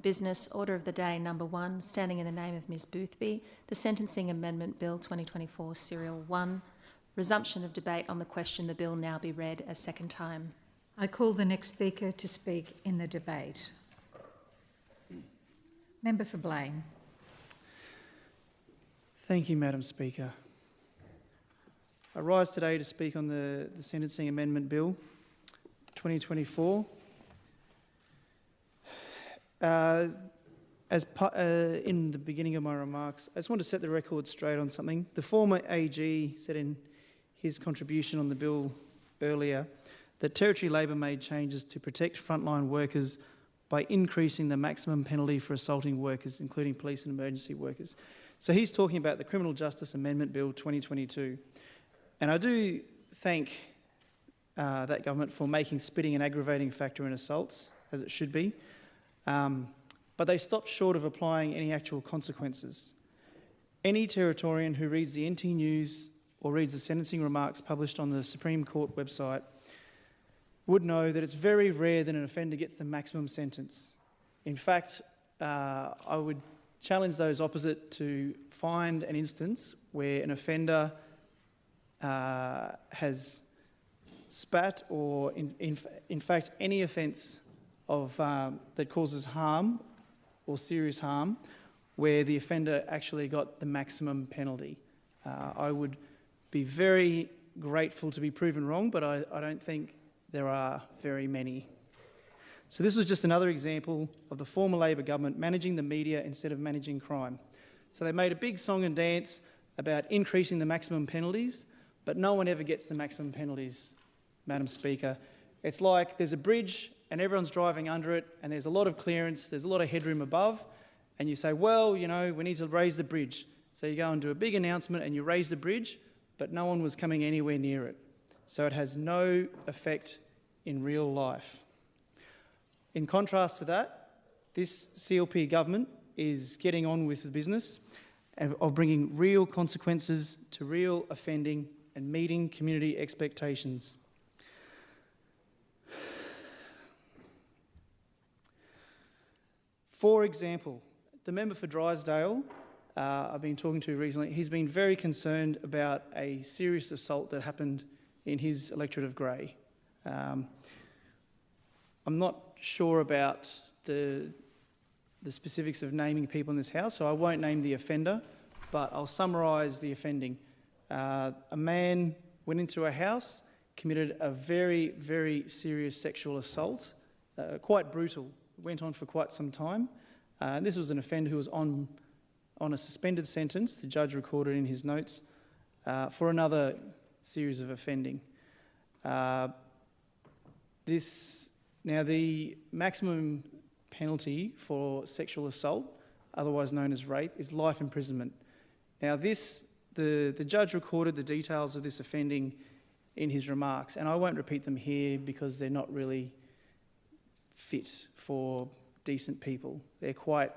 Business Order of the Day number 1, standing in the name of Ms Boothby, the Sentencing Amendment Bill 2024 Serial 1. Resumption of debate on the question, the bill now be read a second time. I call the next speaker to speak in the debate. Member for Blaine. Thank you, Madam Speaker. I rise today to speak on the Sentencing Amendment Bill 2024. In the beginning of my remarks, I just want to set the record straight on something. The former AG said in his contribution on the bill earlier that Territory Labor made changes to protect frontline workers by increasing the maximum penalty for assaulting workers, including police and emergency workers. So he's talking about the Criminal Justice Amendment Bill 2022. And I do thank that government for making spitting an aggravating factor in assaults, as it should be. But they stopped short of applying any actual consequences. Any Territorian who reads the NT News or reads the sentencing remarks published on the Supreme Court website would know that it's very rare that an offender gets the maximum sentence. In fact, I would challenge those opposite to find an instance where an offender has spat or, in fact, any offence of that causes harm or serious harm where the offender actually got the maximum penalty. I would be very grateful to be proven wrong, but I don't think there are very many. So this was just another example of the former Labor government managing the media instead of managing crime. So they made a big song and dance about increasing the maximum penalties, but no one ever gets the maximum penalties, Madam Speaker. It's like there's a bridge and everyone's driving under it and there's a lot of clearance, there's a lot of headroom above, and you say, well, you know, we need to raise the bridge. So you go and do a big announcement and you raise the bridge, but no one was coming anywhere near it. So it has no effect in real life. In contrast to that, this CLP government is getting on with the business of bringing real consequences to real offending and meeting community expectations. For example, the member for Drysdale, I've been talking to recently, he's been very concerned about a serious assault that happened in his electorate of Grey. I'm not sure about the specifics of naming people in this House, so I won't name the offender, but I'll summarise the offending. A man went into a house, committed a very, very serious sexual assault, quite brutal. It went on for quite some time. This was an offender who was on a suspended sentence, the judge recorded in his notes, for another series of offending. Now, the maximum penalty for sexual assault, otherwise known as rape, is life imprisonment. Now, the judge recorded the details of this offending in his remarks, and I won't repeat them here because they're not really fit for decent people. They're quite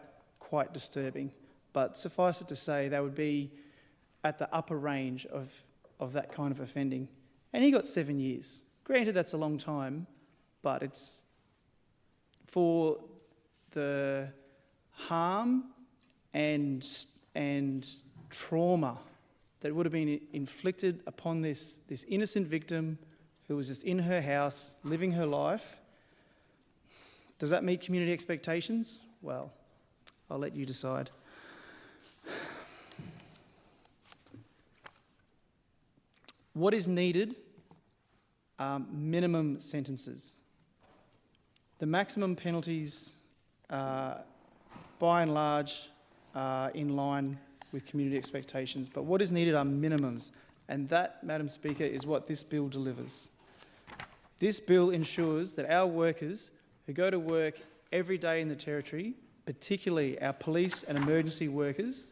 disturbing. But suffice it to say, they would be at the upper range of that kind of offending. And he got 7 years. Granted, that's a long time, but it's for the harm and trauma that would have been inflicted upon this innocent victim who was just in her house, living her life. Does that meet community expectations? Well, I'll let you decide. What is needed are minimum sentences. The maximum penalties, by and large, are in line with community expectations, but what is needed are minimums, and that, Madam Speaker, is what this bill delivers. This bill ensures that our workers who go to work every day in the Territory, particularly our police and emergency workers,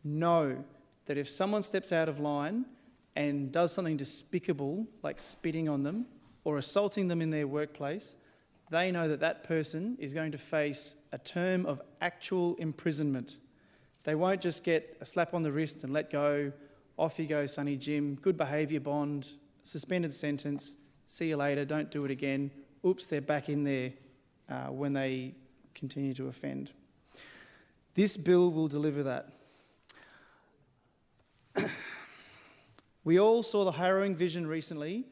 know that if someone steps out of line and does something despicable, like spitting on them or assaulting them in their workplace, they know that that person is going to face a term of actual imprisonment. They won't just get a slap on the wrist and let go, off you go, Sonny Jim, good behaviour bond, suspended sentence, see you later, don't do it again. Oops, they're back in there when they continue to offend. This bill will deliver that. We all saw the harrowing vision recently,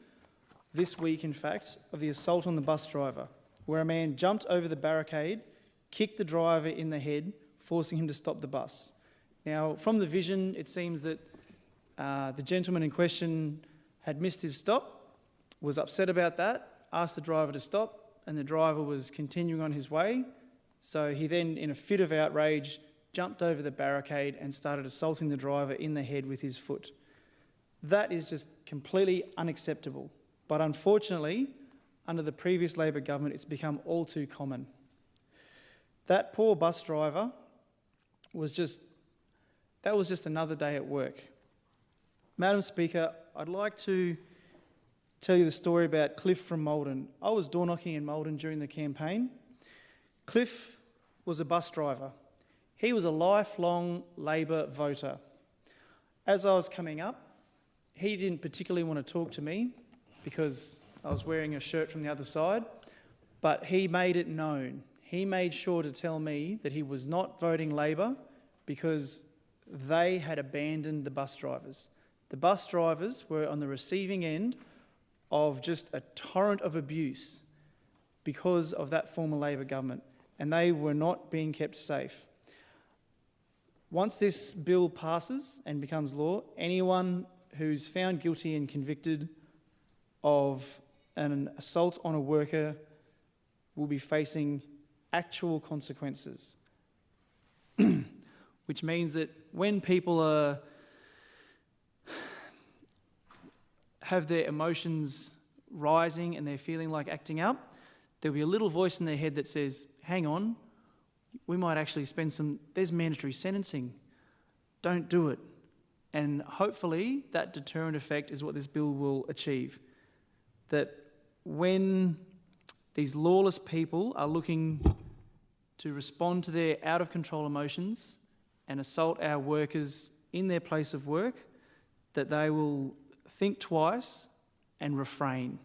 this week in fact, of the assault on the bus driver, where a man jumped over the barricade, kicked the driver in the head, forcing him to stop the bus. Now, from the vision, it seems that the gentleman in question had missed his stop, was upset about that, asked the driver to stop, and the driver was continuing on his way. So he then, in a fit of outrage, jumped over the barricade and started assaulting the driver in the head with his foot. That is just completely unacceptable. But unfortunately, under the previous Labor government, it's become all too common. That poor bus driver was just another day at work. Madam Speaker, I'd like to tell you the story about Cliff from Maldon. I was door knocking in Maldon during the campaign. Cliff was a bus driver. He was a lifelong Labor voter. As I was coming up, he didn't particularly want to talk to me because I was wearing a shirt from the other side, but he made it known. He made sure to tell me that he was not voting Labor because they had abandoned the bus drivers. The bus drivers were on the receiving end of just a torrent of abuse because of that former Labor government, and they were not being kept safe. Once this bill passes and becomes law, anyone who's found guilty and convicted of an assault on a worker will be facing actual consequences, which means that when people have their emotions rising and they're feeling like acting up, there'll be a little voice in their head that says, hang on, we might actually there's mandatory sentencing. Don't do it. And hopefully that deterrent effect is what this bill will achieve. That when these lawless people are looking to respond to their out-of-control emotions and assault our workers in their place of work, that they will think twice and refrain.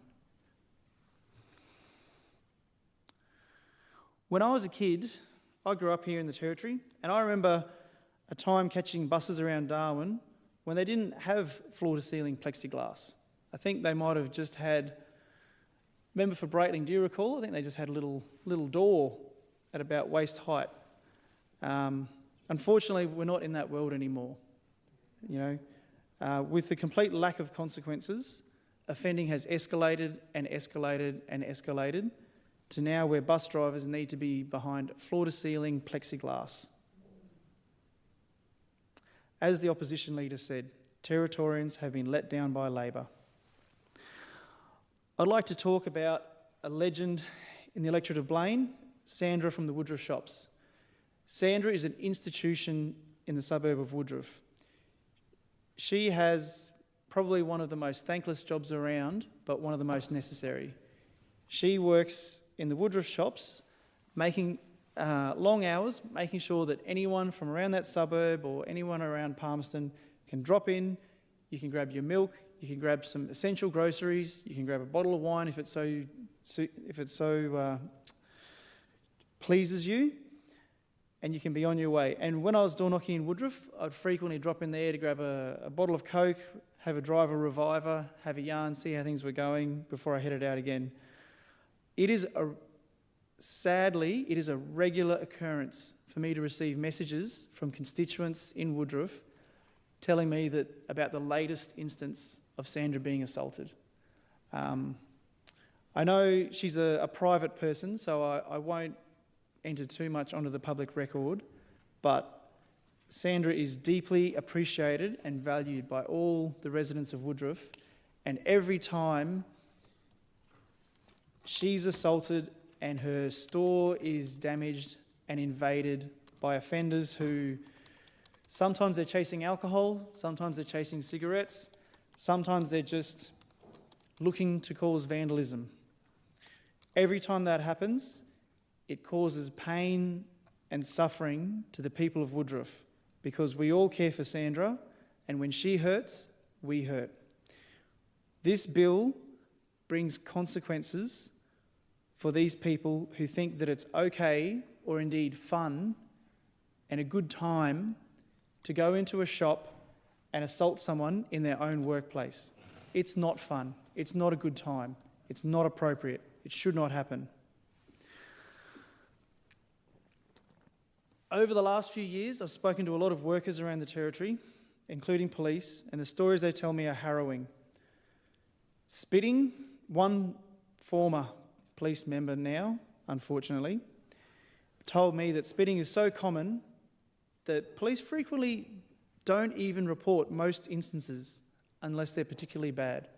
When I was a kid, I grew up here in the Territory, and I remember a time catching buses around Darwin when they didn't have floor-to-ceiling plexiglass. I think they might have just had, remember for Breitling, do you recall? I think they just had a little door at about waist height. Unfortunately, we're not in that world anymore. You know, with the complete lack of consequences, offending has escalated and escalated and escalated to now where bus drivers need to be behind floor-to-ceiling plexiglass. As the opposition leader said, Territorians have been let down by Labor. I'd like to talk about a legend in the electorate of Blaine, Sandra from the Woodruff Shops. Sandra is an institution in the suburb of Woodruff. She has probably one of the most thankless jobs around, but one of the most necessary. She works in the Woodruff Shops, making long hours, making sure that anyone from around that suburb or anyone around Palmerston can drop in. You can grab your milk, you can grab some essential groceries, you can grab a bottle of wine if it so pleases you, and you can be on your way. And when I was door knocking in Woodruff, I'd frequently drop in there to grab a bottle of Coke, have a driver reviver, have a yarn, see how things were going before I headed out again. Sadly, it is a regular occurrence for me to receive messages from constituents in Woodruff telling me about the latest instance of Sandra being assaulted. I know she's a private person, so I won't enter too much onto the public record, but Sandra is deeply appreciated and valued by all the residents of Woodruff, and every time she's assaulted and her store is damaged and invaded by offenders who sometimes they're chasing alcohol, sometimes they're chasing cigarettes, sometimes they're just looking to cause vandalism. Every time that happens, it causes pain and suffering to the people of Woodruff because we all care for Sandra, and when she hurts, we hurt. This bill brings consequences for these people who think that it's okay or indeed fun and a good time to go into a shop and assault someone in their own workplace. It's not fun. It's not a good time. It's not appropriate. It should not happen. Over the last few years, I've spoken to a lot of workers around the Territory, including police, and the stories they tell me are harrowing. Spitting, one former police member now, unfortunately, told me that spitting is so common that police frequently don't even report most instances unless they're particularly bad.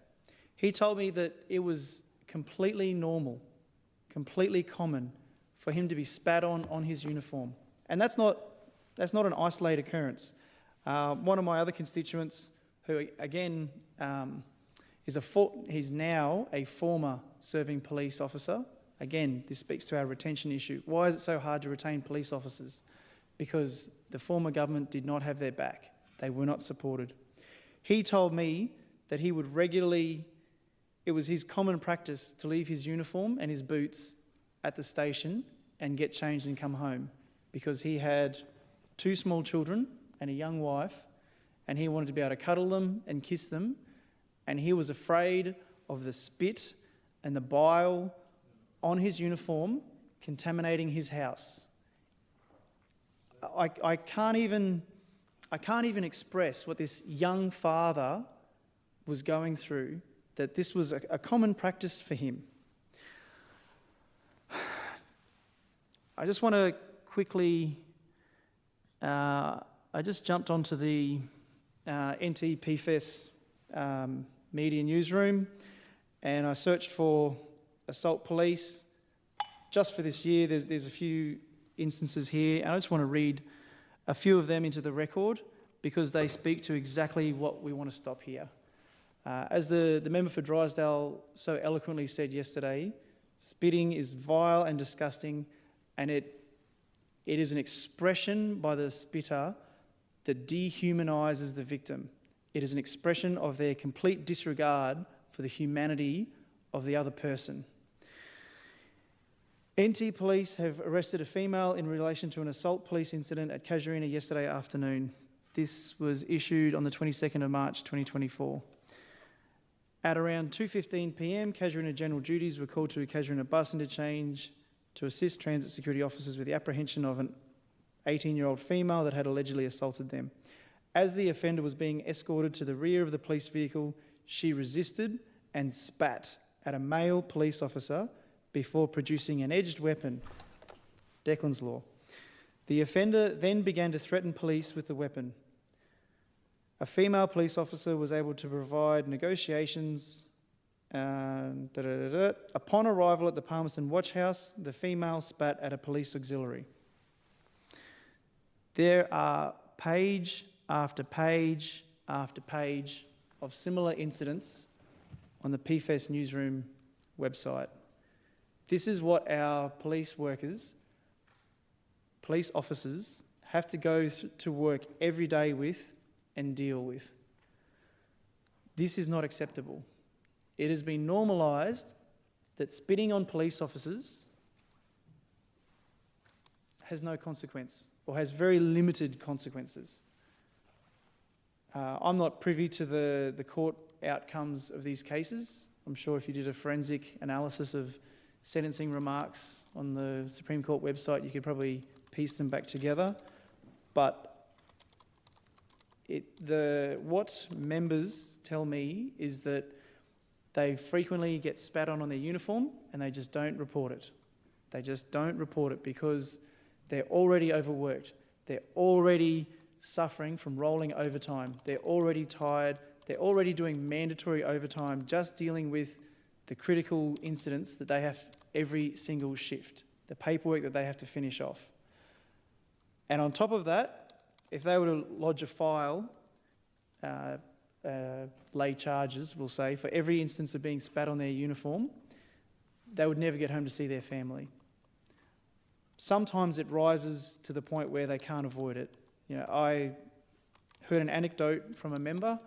He told me that it was completely normal, completely common for him to be spat on his uniform. And that's not an isolated occurrence. One of my other constituents, who again he's now a former serving police officer. Again, this speaks to our retention issue. Why is it so hard to retain police officers? Because the former government did not have their back. They were not supported. He told me that he would regularly, it was his common practice to leave his uniform and his boots at the station and get changed and come home, because he had 2 small children and a young wife, and he wanted to be able to cuddle them and kiss them, and he was afraid of the spit and the bile on his uniform contaminating his house. I can't even express what this young father was going through, that this was a common practice for him. I just want to quickly, I just jumped onto the NT PFES media newsroom, and I searched for assault police. Just for this year, there's a few instances here, and I just want to read a few of them into the record because they speak to exactly what we want to stop here. As the member for Drysdale so eloquently said yesterday, spitting is vile and disgusting, and it is an expression by the spitter that dehumanises the victim. It is an expression of their complete disregard for the humanity of the other person. NT Police have arrested a female in relation to an assault police incident at Casuarina yesterday afternoon. This was issued on the 22nd of March 2024. At around 2:15 p.m, Casuarina General Duties were called to a Casuarina bus interchange to assist transit security officers with the apprehension of an 18-year-old female that had allegedly assaulted them. As the offender was being escorted to the rear of the police vehicle, she resisted and spat at a male police officer before producing an edged weapon. Declan's Law. The offender then began to threaten police with the weapon. A female police officer was able to provide negotiations. Upon arrival at the Palmerston Watch House, the female spat at a police auxiliary. There are page after page after page of similar incidents on the PFES newsroom website. This is what our police workers, police officers, have to go to work every day with and deal with. This is not acceptable. It has been normalised that spitting on police officers has no consequence, or has very limited consequences. I'm not privy to the court outcomes of these cases. I'm sure if you did a forensic analysis of sentencing remarks on the Supreme Court website, you could probably piece them back together. But what members tell me is that they frequently get spat on their uniform and they just don't report it. They just don't report it because they're already overworked. They're already suffering from rolling overtime. They're already tired. They're already doing mandatory overtime, just dealing with the critical incidents that they have every single shift, the paperwork that they have to finish off. And on top of that, if they were to lodge a file, lay charges, we'll say, for every instance of being spat on their uniform, they would never get home to see their family. Sometimes it rises to the point where they can't avoid it. You know, I heard an anecdote from a member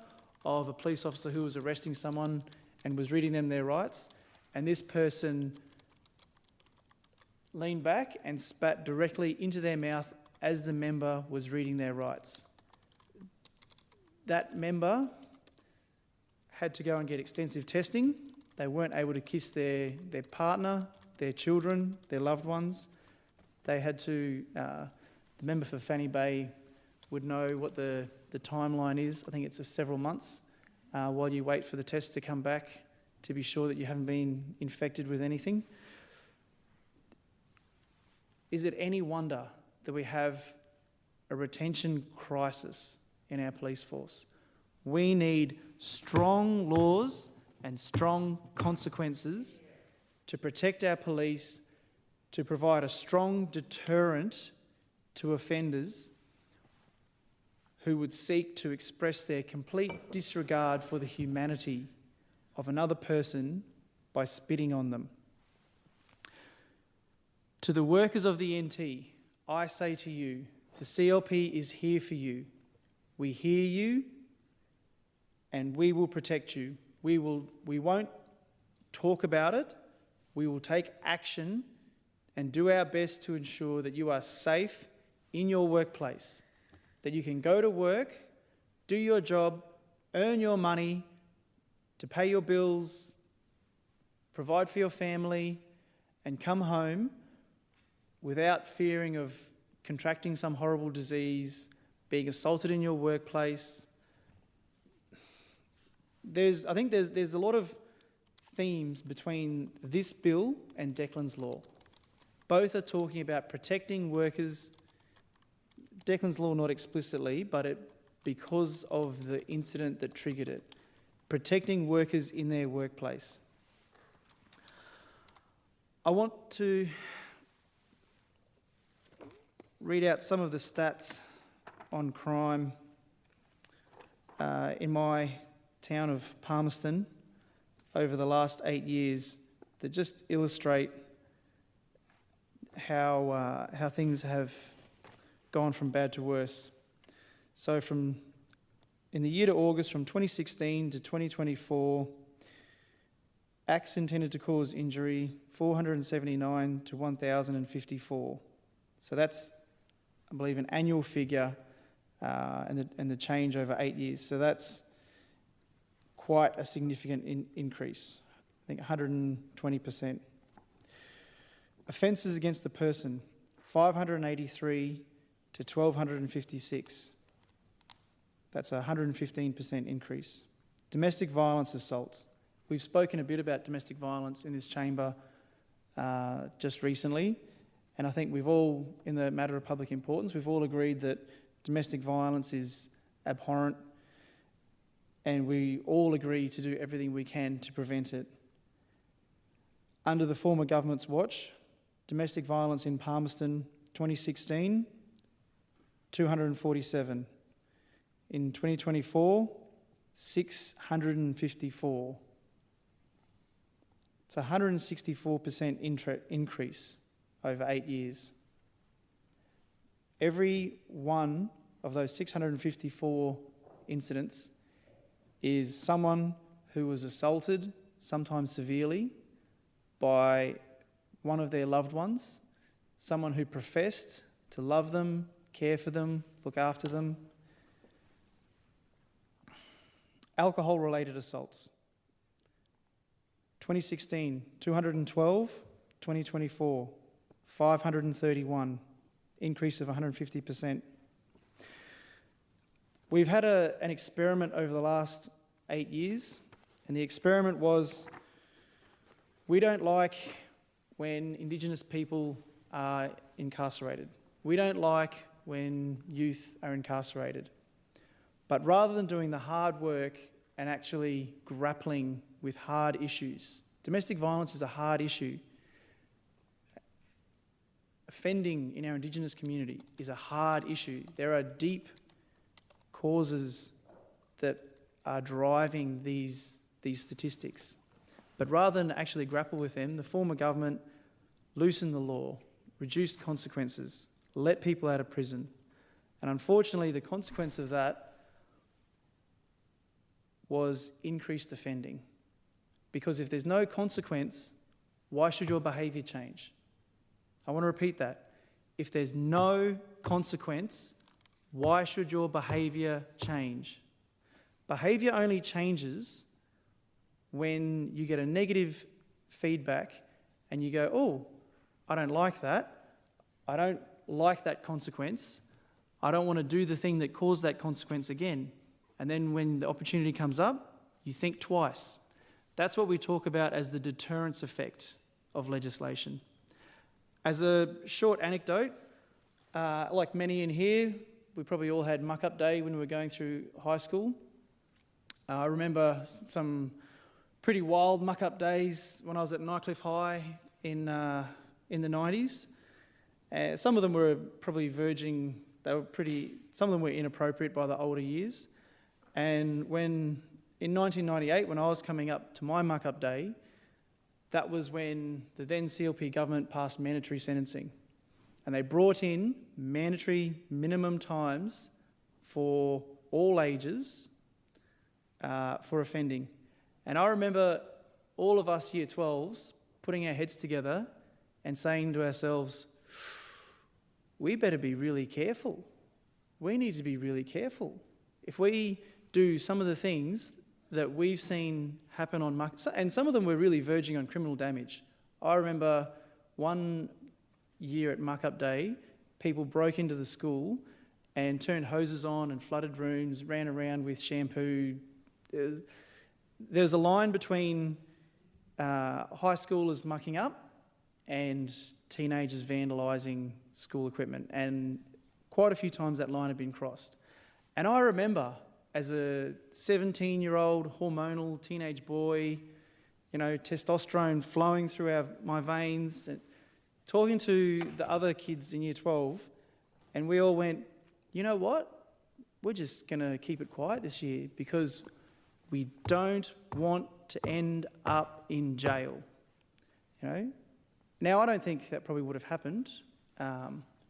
of a police officer who was arresting someone and was reading them their rights, and this person leaned back and spat directly into their mouth as the member was reading their rights. That member had to go and get extensive testing. They weren't able to kiss their partner, their children, their loved ones. They had to, the member for Fanny Bay would know what the timeline is. I think it's several months while you wait for the test to come back to be sure that you haven't been infected with anything. Is it any wonder that we have a retention crisis in our police force? We need strong laws and strong consequences to protect our police, to provide a strong deterrent to offenders who would seek to express their complete disregard for the humanity of another person by spitting on them. To the workers of the NT, I say to you, the CLP is here for you. We hear you and we will protect you. We won't talk about it. We will take action and do our best to ensure that you are safe in your workplace, that you can go to work, do your job, earn your money to pay your bills, provide for your family, and come home without fearing of contracting some horrible disease, being assaulted in your workplace. I think there's a lot of themes between this bill and Declan's law. Both are talking about protecting workers. Declan's law not explicitly, but because of the incident that triggered it. Protecting workers in their workplace. I want to read out some of the stats on crime in my town of Palmerston over the last 8 years that just illustrate how things have gone from bad to worse. So in the year to August, from 2016 to 2024, acts intended to cause injury, 479 to 1,054. So that's, I believe, an annual figure and the change over 8 years. So that's quite a significant increase, I think 120%. Offences against the person, 583 to 1,256. That's a 115% increase. Domestic violence assaults. We've spoken a bit about domestic violence in this chamber just recently, and I think we've all, in the matter of public importance, we've all agreed that domestic violence is abhorrent, and we all agree to do everything we can to prevent it. Under the former government's watch, domestic violence in Palmerston, 2016, 247. In 2024, 654. It's a 164% increase over 8 years. Every one of those 654 incidents is someone who was assaulted, sometimes severely, by one of their loved ones, someone who professed to love them, care for them, look after them. Alcohol-related assaults. 2016, 212. 2024, 531. Increase of 150%. We've had an experiment over the last 8 years, and the experiment was, we don't like when Indigenous people are incarcerated. We don't like when youth are incarcerated. But rather than doing the hard work and actually grappling with hard issues, domestic violence is a hard issue. Offending in our Indigenous community is a hard issue. There are deep causes that are driving these statistics. But rather than actually grapple with them, the former government loosened the law, reduced consequences, let people out of prison. And unfortunately, the consequence of that was increased offending. Because if there's no consequence, why should your behaviour change? I want to repeat that. If there's no consequence, why should your behaviour change? Behaviour only changes when you get a negative feedback and you go, oh, I don't like that. I don't like that consequence. I don't want to do the thing that caused that consequence again. And then when the opportunity comes up, you think twice. That's what we talk about as the deterrence effect of legislation. As a short anecdote, like many in here, we probably all had muck-up day when we were going through high school. I remember some pretty wild muck-up days when I was at Nightcliff High in the 90s. Some of them were probably verging, some of them were inappropriate by the older years. And in 1998, when I was coming up to my muck-up day, that was when the then CLP government passed mandatory sentencing. And they brought in mandatory minimum times for all ages for offending. And I remember all of us Year 12s putting our heads together and saying to ourselves, we better be really careful. We need to be really careful. If we do some of the things that we've seen happen on muck, and some of them were really verging on criminal damage. I remember one year at muck-up day, people broke into the school and turned hoses on and flooded rooms, ran around with shampoo. There's a line between high schoolers mucking up and teenagers vandalising school equipment, and quite a few times that line had been crossed. And I remember, as a 17-year-old hormonal teenage boy, testosterone flowing through my veins, and talking to the other kids in Year 12, and we all went, you know what? We're just going to keep it quiet this year because we don't want to end up in jail. Now, I don't think that probably would have happened,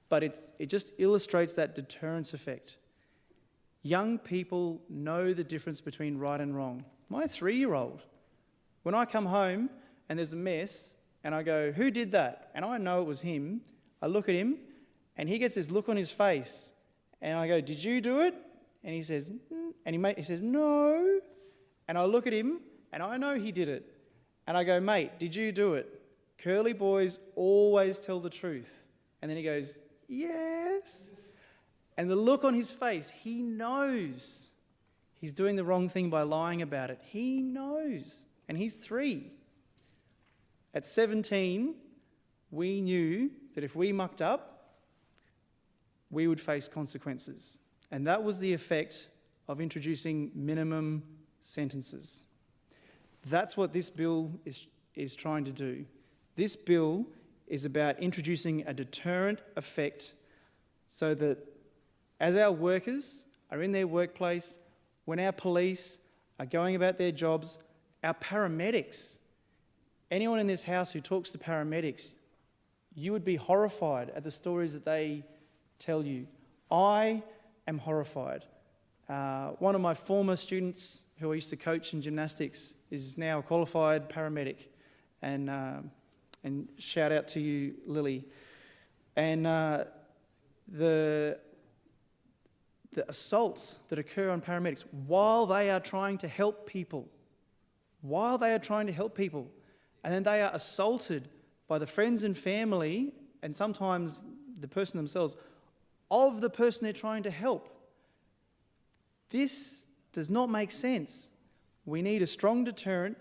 but it just illustrates that deterrence effect. Young people know the difference between right and wrong. My 3-year-old, when I come home and there's a mess and I go, who did that? And I know it was him. I look at him and he gets this look on his face and I go, did you do it? And he says, he says, no. And I look at him and I know he did it. And I go, mate, did you do it? Curly boys always tell the truth. And then he goes, yes. And the look on his face, he knows he's doing the wrong thing by lying about it. He knows. And he's 3. At 17, we knew that if we mucked up, we would face consequences. And that was the effect of introducing minimum sentences. That's what this bill is trying to do. This bill is about introducing a deterrent effect so that as our workers are in their workplace, when our police are going about their jobs, our paramedics, anyone in this house who talks to paramedics, you would be horrified at the stories that they tell you. I am horrified. One of my former students who I used to coach in gymnastics is now a qualified paramedic, and shout out to you, Lily. And the assaults that occur on paramedics while they are trying to help people, and then they are assaulted by the friends and family, and sometimes the person themselves, of the person they're trying to help. This does not make sense. We need a strong deterrent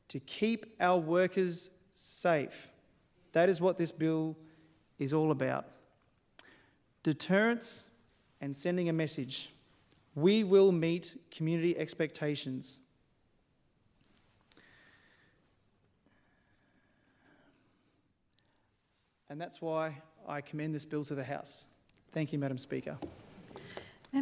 to keep our workers safe. That is what this bill is all about. Deterrence and sending a message. We will meet community expectations. And that's why I commend this bill to the House. Thank you, Madam Speaker.